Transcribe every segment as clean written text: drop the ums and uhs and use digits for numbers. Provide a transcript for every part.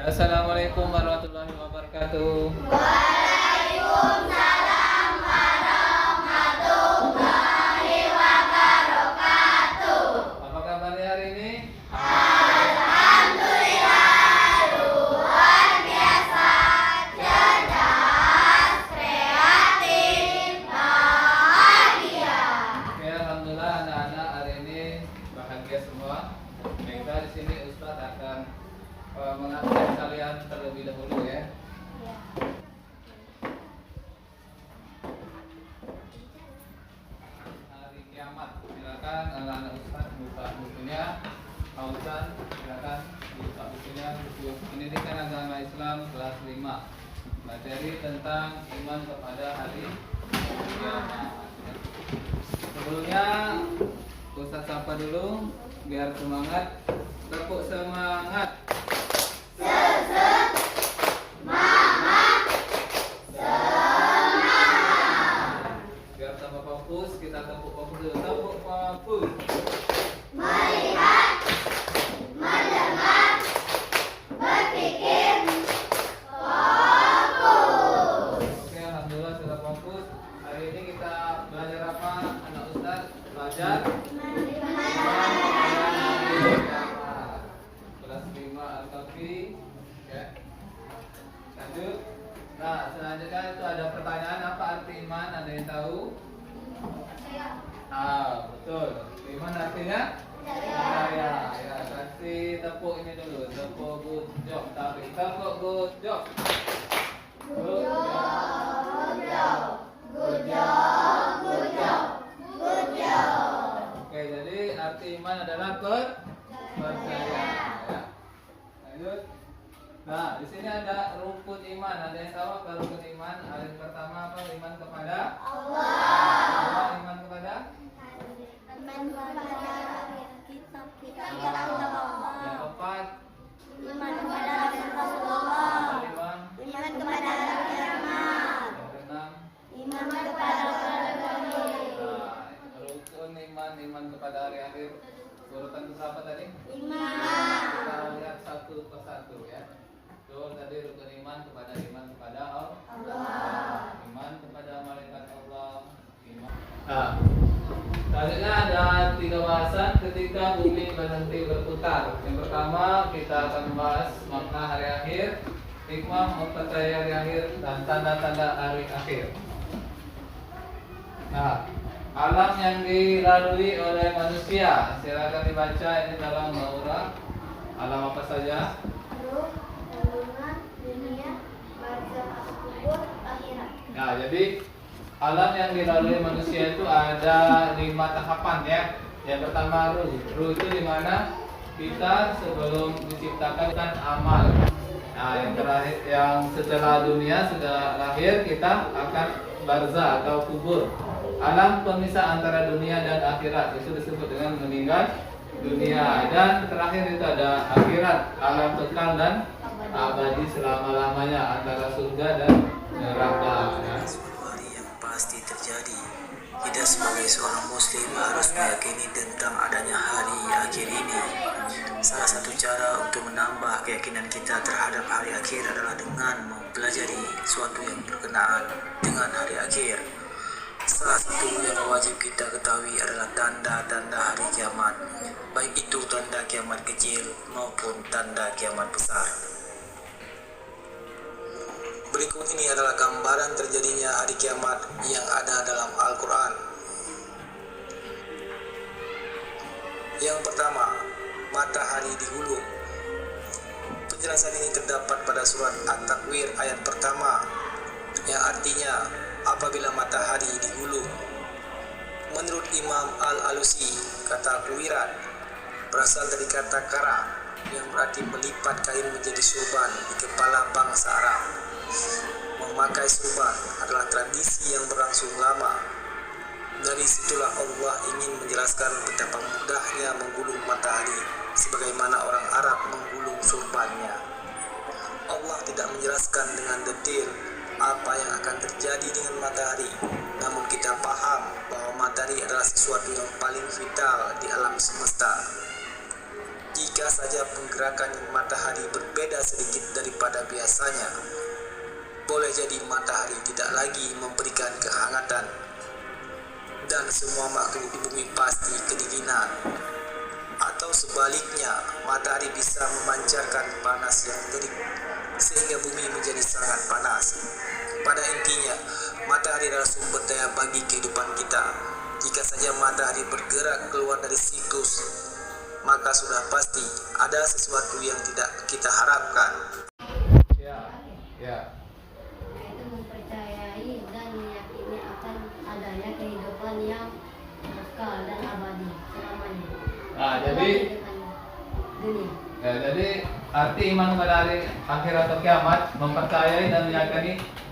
Assalamualaikum warahmatullahi wabarakatuh. Waalaikumsalam warahmatullahi wabarakatuh. Apa kabarnya hari ini? Alhamdulillah, luar biasa, cerdas, kreatif, bahagia. Oke, alhamdulillah anak-anak hari ini bahagia semua. Kita di sini Ustadz akan mengabsen kalian terlebih dahulu ya. Hari kiamat. Silakan anak-anak Ustadz buka bukunya. Ustadz, silakan buka bukunya. Buku Pendidikan Agama Islam kelas 5. Materi tentang iman kepada hari kiamat. Sebelumnya Ustadz sapa dulu biar semangat. Tepuk semangat. Biar tambah fokus, kita tepuk fokus dulu. Tepuk fokus. Melihat, mendengar, berpikir, fokus. Oke, alhamdulillah sudah fokus. Hari ini kita belajar apa, anak Ustadz? Belajar kelas 5 Al-Kafi. Ya. Lanjut. Nah, selanjutnya itu ada pertanyaan, apa arti iman? Ada yang tahu? Betul. Iman artinya? Percaya. Ya, kasih tepuk ini dulu. Tepuk good job. Tarik. Tepuk good job. Good job. Good job, good job, good job. Oke, jadi arti iman adalah percaya. Ya. Lanjut. Nah, di sini ada rukun iman. Ada yang tahu apa rukun iman? Ada yang pertama apa? Iman kepada Allah. Iman kepada Iman kepada kitab yang Allah. keempat. Iman kepada Rasulullah. Iman Iman kepada hari kiamat. yang keenam. Iman kepada hari Nah, rukun iman kepada hari akhir. Urutan berapa tadi? Iman. Kita lihat satu persatu ya. Betul, tadi rukun iman kepada Allah. Iman kepada malaikat Allah. Iman. Nah, selanjutnya ada 3 bahasan ketika bumi berhenti berputar. Yang pertama kita akan membahas makna hari akhir, hikmah mempercayai hari akhir, dan tanda-tanda hari akhir. Nah, alam yang dilalui oleh manusia, silakan dibaca ini dalam Maura. Alam apa saja? Ruh, kandungan, dunia, barzakh, kubur, akhirat. Nah, jadi alam yang dilalui manusia itu ada 5 tahapan ya. Yang pertama ruh. Ruh itu dimana kita sebelum diciptakan kan amal. Nah, yang terakhir, yang setelah dunia sudah lahir kita akan barzah atau kubur. Alam pemisah antara dunia dan akhirat itu disebut dengan meninggal dunia. Dan terakhir itu ada akhirat, alam kekal dan abadi selama-lamanya antara surga dan neraka. Ya. Suatu hari yang pasti terjadi. Kita sebagai seorang muslim harus meyakini tentang adanya hari akhir ini. Salah satu cara untuk menambah keyakinan kita terhadap hari akhir adalah dengan mempelajari suatu yang berkenaan dengan hari akhir. Salah satu yang wajib kita ketahui adalah tanda-tanda hari kiamat, baik itu tanda kiamat kecil maupun tanda kiamat besar. Berikut ini adalah gambaran terjadinya hari kiamat yang ada dalam Al-Quran. Yang pertama, matahari digulung. Penjelasan ini terdapat pada surat At-Takwir ayat pertama, yang artinya apabila matahari digulung. Menurut Imam Al-Alusi, kata kuwirat berasal dari kata kara yang berarti melipat kain menjadi surban di kepala bangsa Arab. Memakai surban adalah tradisi yang berlangsung lama. Dari situlah Allah ingin menjelaskan betapa mudahnya menggulung matahari sebagaimana orang Arab menggulung surbannya. Allah tidak menjelaskan dengan detail apa yang akan terjadi dengan matahari, namun kita paham bahwa matahari adalah sesuatu yang paling vital di alam semesta. Jika saja penggerakan matahari berbeda sedikit daripada biasanya. Boleh jadi matahari tidak lagi memberikan kehangatan, dan semua makhluk di bumi pasti kedinginan. Atau sebaliknya, matahari bisa memancarkan panas yang terik, sehingga bumi menjadi sangat panas. Pada intinya, matahari adalah sumber daya bagi kehidupan kita. Jika saja matahari bergerak keluar dari siklus, maka sudah pasti ada sesuatu yang tidak kita harapkan. Ya. Yaitu mempercayai dan meyakini akan adanya kehidupan yang kekal dan abadi selamanya. Nah, Dalam jadi kehidupan dunia. jadi arti iman pada hari akhir atau kiamat, mempercayai dan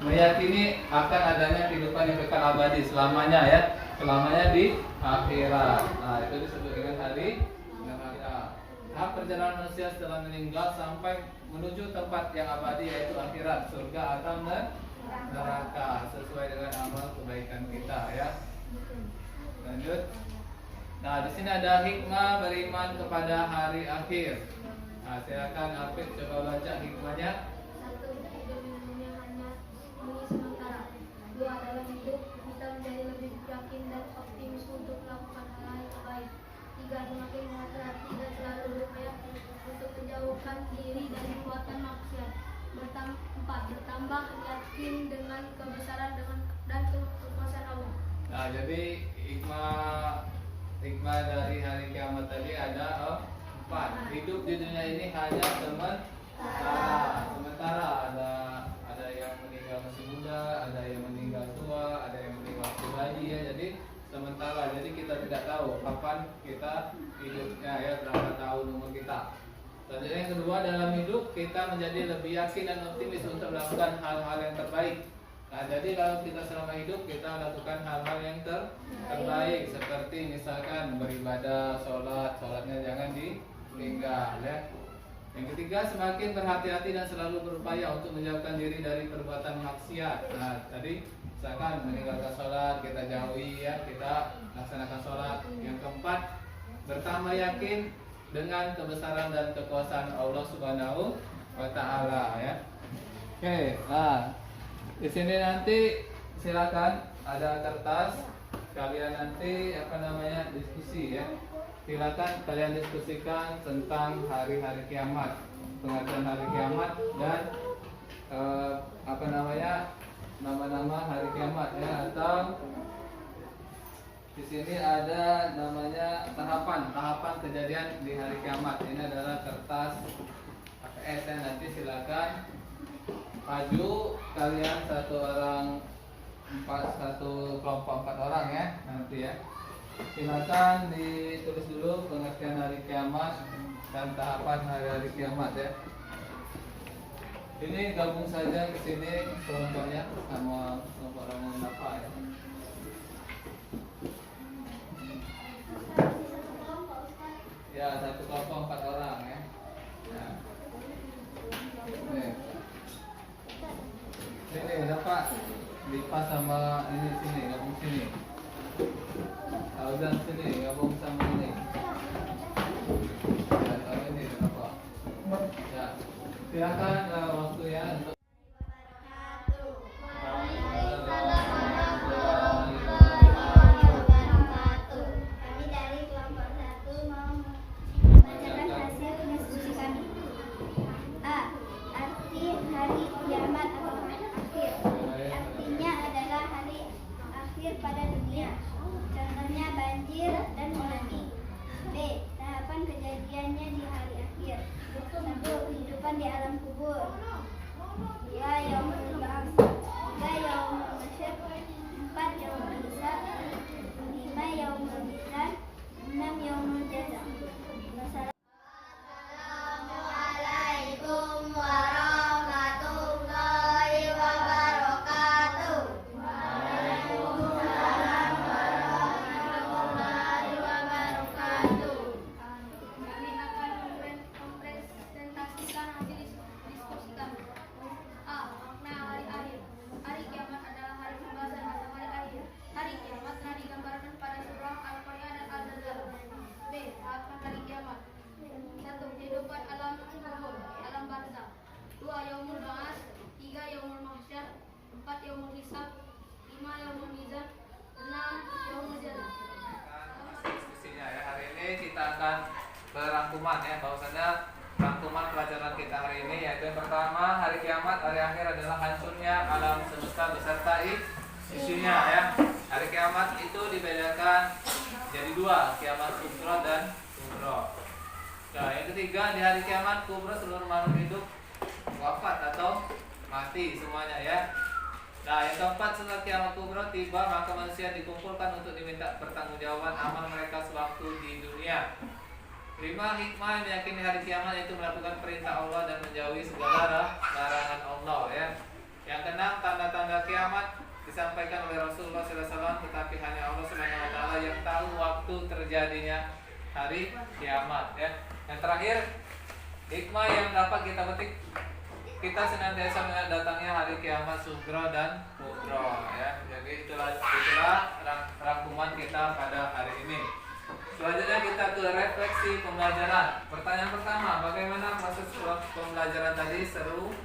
meyakini akan adanya kehidupan yang kekal abadi selamanya ya, selamanya di akhirat. Nah, itu disebut dengan hari neraka. Tahap perjalanan manusia setelah meninggal sampai menuju tempat yang abadi yaitu akhirat, surga atau neraka sesuai dengan amal kebaikan kita ya. Lanjut. Nah, di sini ada hikmah beriman kepada hari akhir. Nah, silakan Afid coba baca hikmahnya. 1. Hidup di dunia hanya mengisi sementara. 2. Dalam hidup kita menjadi lebih yakin dan optimis untuk melakukan hal-hal yang terbaik. 3. Semakin hati-hati dan selalu berupaya untuk menjauhkan diri dari perbuatan maksiat. 4. Bertambah yakin dengan kebesaran dan kekuasaan Allah. Nah, jadi hikmah dari hari kiamat tadi ada 4. Hidup di dunia ini hanya sementara. Ada yang meninggal masih muda, ada yang meninggal tua, ada yang meninggal waktu bayi ya. Jadi sementara. Jadi kita tidak tahu kapan kita hidupnya ya, berapa tahun umur kita. Selanjutnya yang kedua, dalam hidup kita menjadi lebih yakin dan optimis untuk melakukan hal-hal yang terbaik. Nah, jadi kalau kita selama hidup kita lakukan hal-hal yang terbaik seperti misalkan beribadah, sholatnya jangan ditinggal ya. Yang ketiga, semakin berhati-hati dan selalu berupaya untuk menjauhkan diri dari perbuatan maksiat. Nah, tadi misalkan meninggalkan sholat kita jauhi ya, kita laksanakan sholat. Yang keempat, bertambah yakin dengan kebesaran dan kekuasaan Allah Subhanahu wa Ta'ala ya. Oke, nah di sini nanti silakan ada kertas, kalian nanti diskusi ya. Silakan kalian diskusikan tentang hari-hari kiamat, pengertian hari kiamat dan nama-nama hari kiamat ya, atau di sini ada namanya tahapan kejadian di hari kiamat. Ini adalah kertas APS ya. Nanti silakan maju kalian satu kelompok 4 orang ya nanti ya. Silakan ditulis dulu pengertian hari kiamat dan tahapan hari kiamat ya. Ini gabung saja ke sini kelompoknya sama kelompok Ramon Nafa ya. Ya, satu kelompok 4 orang ya. Nah. Sini dapat dipas sama ini sini, gabung sini. Auzan sini gabung sama ini. Ya, sama ini dapat. Ya. Silakan waktu ya untuk Kami dari kelompok 1 mau membacakan hasil diskusi kami. A. Arti hari kiamat atau hari akhir. Artinya adalah hari akhir pada dunia. Contohnya banjir dan tsunami. B. Tahapan kejadiannya di hari akhir. 1. Kehidupan di alam kubur. 2. Yaumul ba'ats. 3. Yaumul masyar. 4. Yaumul hisab. 5. Yaumul mizan. 6. Yaumul jaza. Assalamualaikum warahmatullahi wabarakatuh. Waalaikumsalam warahmatullahi wabarakatuh. Kami akan mempresentasikan hasil diskusi kami. A. Makna hari akhir. Hari kiamat adalah hari pembahasan tentang hari akhir. Hari kiamat telah digambarkan pada surah Al-Qari'ah dan Al-Zalzal. B. Tahapan rangkuman ya, bahwasanya rangkuman pelajaran kita hari ini yaitu yang pertama, hari kiamat, hari akhir adalah hancurnya alam semesta beserta isinya ya. Hari kiamat itu dibedakan jadi dua, kiamat kubro dan kubro. Nah, yang ketiga, di hari kiamat kubro seluruh makhluk hidup wafat atau mati semuanya ya. Nah, yang keempat, setelah kiamat kubro tiba, maka manusia dikumpulkan untuk diminta pertanggungjawaban amal mereka sewaktu di dunia. 5. Hikmah yang meyakini hari kiamat yaitu melakukan perintah Allah dan menjauhi segala larangan Allah ya. Yang keenam, tanda-tanda kiamat disampaikan oleh Rasulullah SAW, tetapi hanya Allah Subhanahu wa taala yang tahu waktu terjadinya hari kiamat ya. Yang terakhir, hikmah yang dapat kita petik, kita senantiasa melihat datangnya hari kiamat sugro dan kubro ya. Jadi itulah rangkuman kita pada hari ini. Selanjutnya kita ke refleksi pembelajaran. Pertanyaan pertama, bagaimana proses pembelajaran tadi? Seru?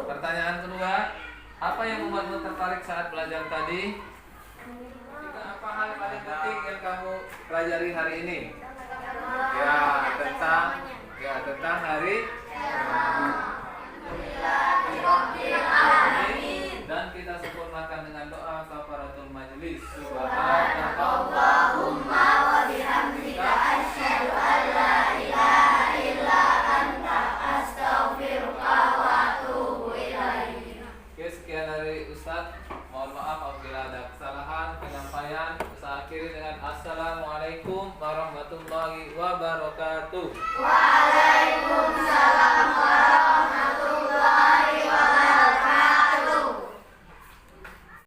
Pertanyaan kedua, apa yang membuatmu tertarik saat belajar tadi? Apa hal paling penting yang kamu pelajari hari ini? Tentang hari dan kita sempurnakan dengan doa kafaratul majelis. Subhanakallahumma wa bihamdika asyhadu an la ilaha illa anta astaghfiruka wa atubu ilaik. Oke, sekian dari Ustadz. Mohon maaf apabila ada kesalahan penyampaian. Saya akhiri dengan assalamualaikum warahmatullahi wabarakatuh.